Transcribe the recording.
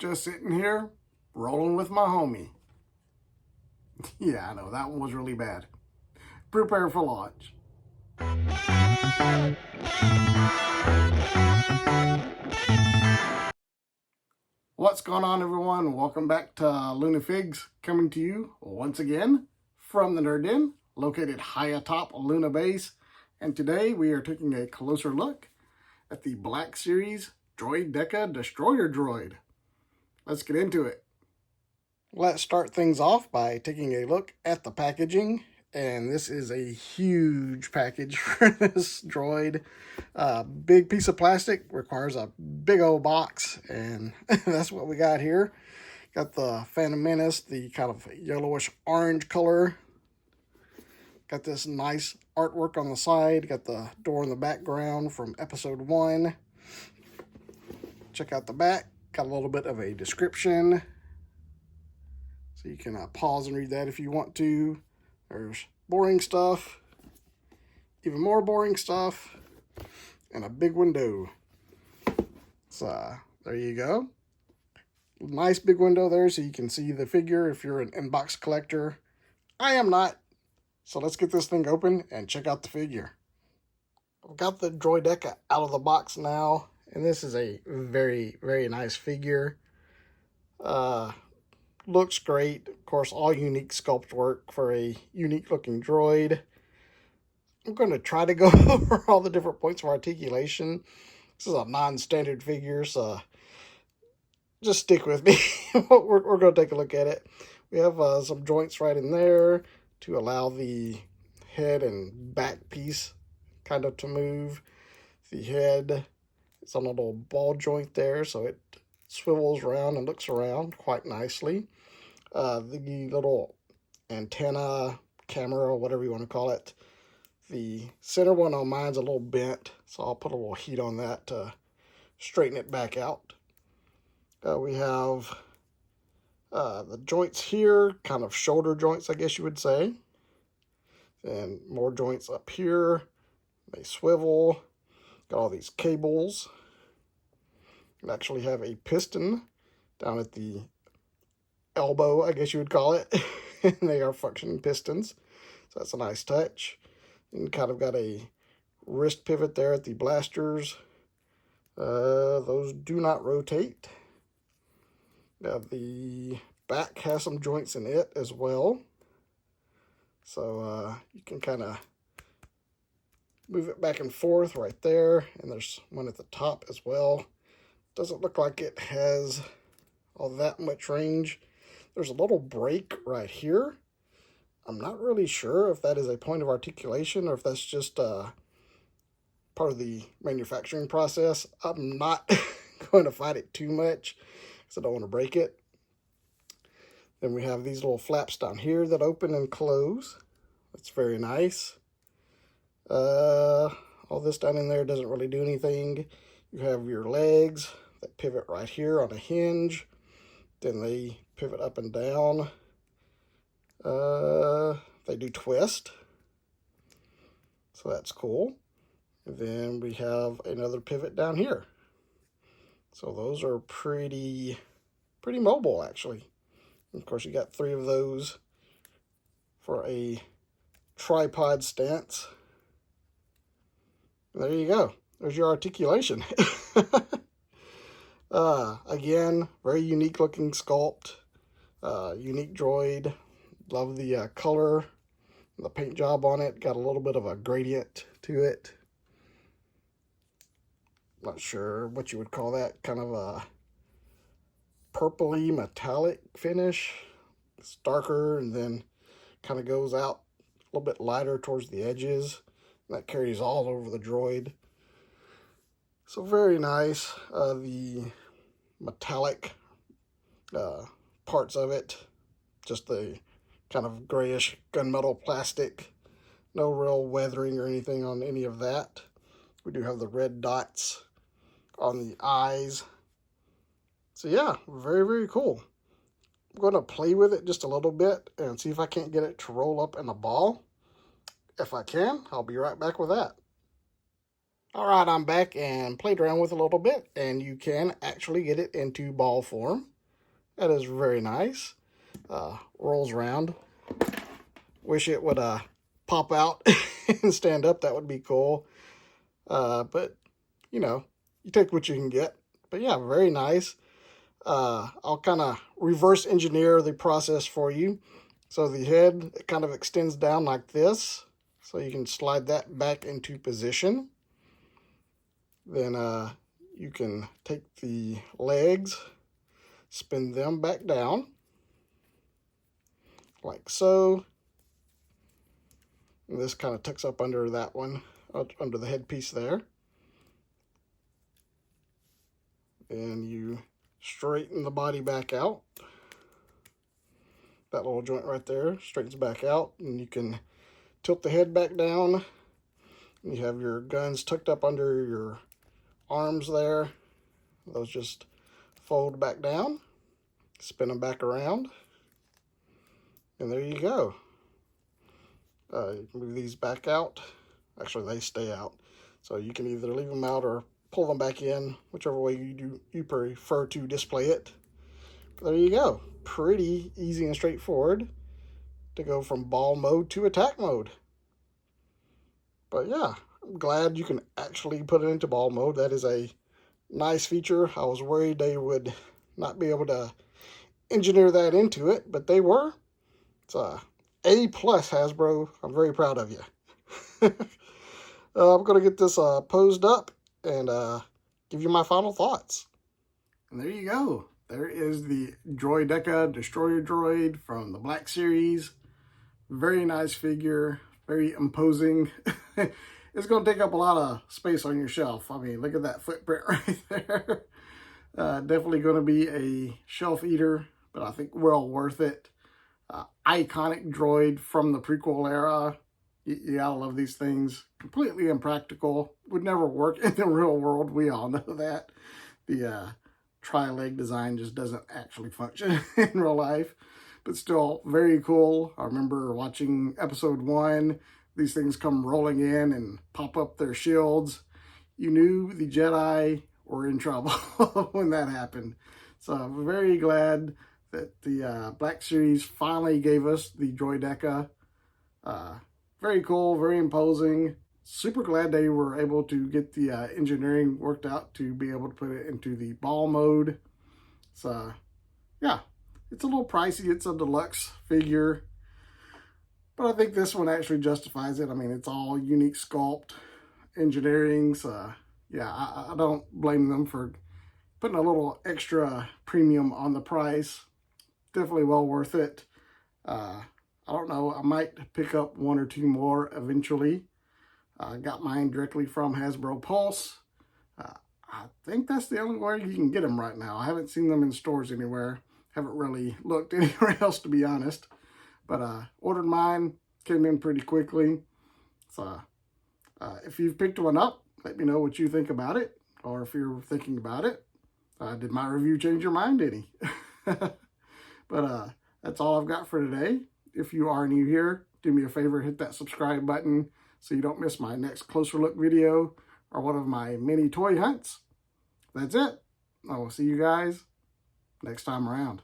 Just sitting here, rolling with my homie. Yeah, I know, that one was really bad. Prepare for launch. What's going on, everyone? Welcome back to Lunafigs, coming to you once again from the Nerd Den, located high atop Luna Base. And today we are taking a closer look at the Black Series Droideka Destroyer Droid. Let's get into it. Let's start things off by taking a look at the packaging. And this is a huge package for this droid. Big piece of plastic, requires a big old box, and that's what we got here. Got the Phantom Menace, the kind of yellowish orange color. Got this nice artwork on the side. Got the door in the background from episode 1. Check out the back. Got a little bit of a description, so you can pause and read that if you want to. There's boring stuff, even more boring stuff, and a big window. So there you go. Nice big window there so you can see the figure if you're an inbox collector. I am not. So let's get this thing open and check out the figure. I've got the Droideka out of the box now, and this is a very, very nice figure. Looks great. Of course, all unique sculpt work for a unique looking droid. I'm going to try to go over all the different points of articulation. This is a non-standard figure, so just stick with me. We're going to take a look at it. We have some joints right in there to allow the head and back piece kind of to move. The head is on a little ball joint there, so it swivels around and looks around quite nicely. The little antenna, camera, whatever you want to call it. The center one on mine's a little bent, so I'll put a little heat on that to straighten it back out. We have the joints here, kind of shoulder joints, I guess you would say. And more joints up here. They swivel. Got all these cables. You actually have a piston down at the elbow, I guess you would call it. And they are functioning pistons, so that's a nice touch. And kind of got a wrist pivot there at the blasters. Those do not rotate. Now the back has some joints in it as well, so you can kind of move it back and forth right there. And there's one at the top as well. Doesn't look like it has all that much range. There's a little break right here. I'm not really sure if that is a point of articulation or if that's just part of the manufacturing process. I'm not going to fight it too much because I don't want to break it. Then we have these little flaps down here that open and close. That's very nice. All this down in there doesn't really do anything. You have your legs that pivot right here on a hinge. Then they pivot up and down. They do twist. So that's cool. And then we have another pivot down here. So those are pretty mobile, actually. And of course, you got 3 of those for a tripod stance. And there you go. There's your articulation. Again, very unique looking sculpt. Unique droid. Love the color. The paint job on it. Got a little bit of a gradient to it. Not sure what you would call that. Kind of a purpley metallic finish. It's darker and then kind of goes out a little bit lighter towards the edges. That carries all over the droid. So very nice. The metallic parts of it, just the kind of grayish gunmetal plastic. No real weathering or anything on any of that. We do have the red dots on the eyes. So yeah, very, very cool. I'm going to play with it just a little bit and see if I can't get it to roll up in a ball. If I can, I'll be right back with that. Alright, I'm back and played around with it a little bit, and you can actually get it into ball form. That is very nice. Rolls around. Wish it would pop out and stand up. That would be cool. But, you know, you take what you can get. But yeah, very nice. I'll kind of reverse engineer the process for you. So the head, it kind of extends down like this. So you can slide that back into position. Then you can take the legs, spin them back down, like so. And this kind of tucks up under that one, under the headpiece there. And you straighten the body back out. That little joint right there straightens back out, and you can tilt the head back down. You have your guns tucked up under your arms there. Those just fold back down, spin them back around, and there you go. You can move these back out. Actually, they stay out, so you can either leave them out or pull them back in, whichever way you prefer to display it. But there you go. Pretty easy and straightforward to go from ball mode to attack mode. But yeah, I'm glad you can actually put it into ball mode. That is a nice feature. I was worried they would not be able to engineer that into it, but they were. It's a A+ Hasbro. I'm very proud of you. I'm going to get this posed up and give you my final thoughts. And there you go. There is the Droideka Destroyer Droid from the Black Series. Very nice figure. Very imposing. It's going to take up a lot of space on your shelf. I mean, look at that footprint right there. Definitely going to be a shelf eater, but I think well worth it. Iconic droid from the prequel era. You gotta love these things. Completely impractical. Would never work in the real world. We all know that. The tri-leg design just doesn't actually function in real life. But still, very cool. I remember watching episode 1. These things come rolling in and pop up their shields. You knew the Jedi were in trouble when that happened. So I'm very glad that the Black Series finally gave us the Droideka. Very cool, very imposing. Super glad they were able to get the engineering worked out to be able to put it into the ball mode. So, yeah, it's a little pricey. It's a deluxe figure. But I think this one actually justifies it. I mean, it's all unique sculpt engineering. So, yeah, I don't blame them for putting a little extra premium on the price. Definitely well worth it. I don't know, I might pick up 1 or 2 more eventually. Got mine directly from Hasbro Pulse. I think that's the only way you can get them right now. I haven't seen them in stores anywhere. Haven't really looked anywhere else, to be honest. But ordered mine, came in pretty quickly. So if you've picked one up, let me know what you think about it. Or if you're thinking about it. Did my review change your mind any? But that's all I've got for today. If you are new here, do me a favor, hit that subscribe button so you don't miss my next closer look video or one of my mini toy hunts. That's it. I will see you guys next time around.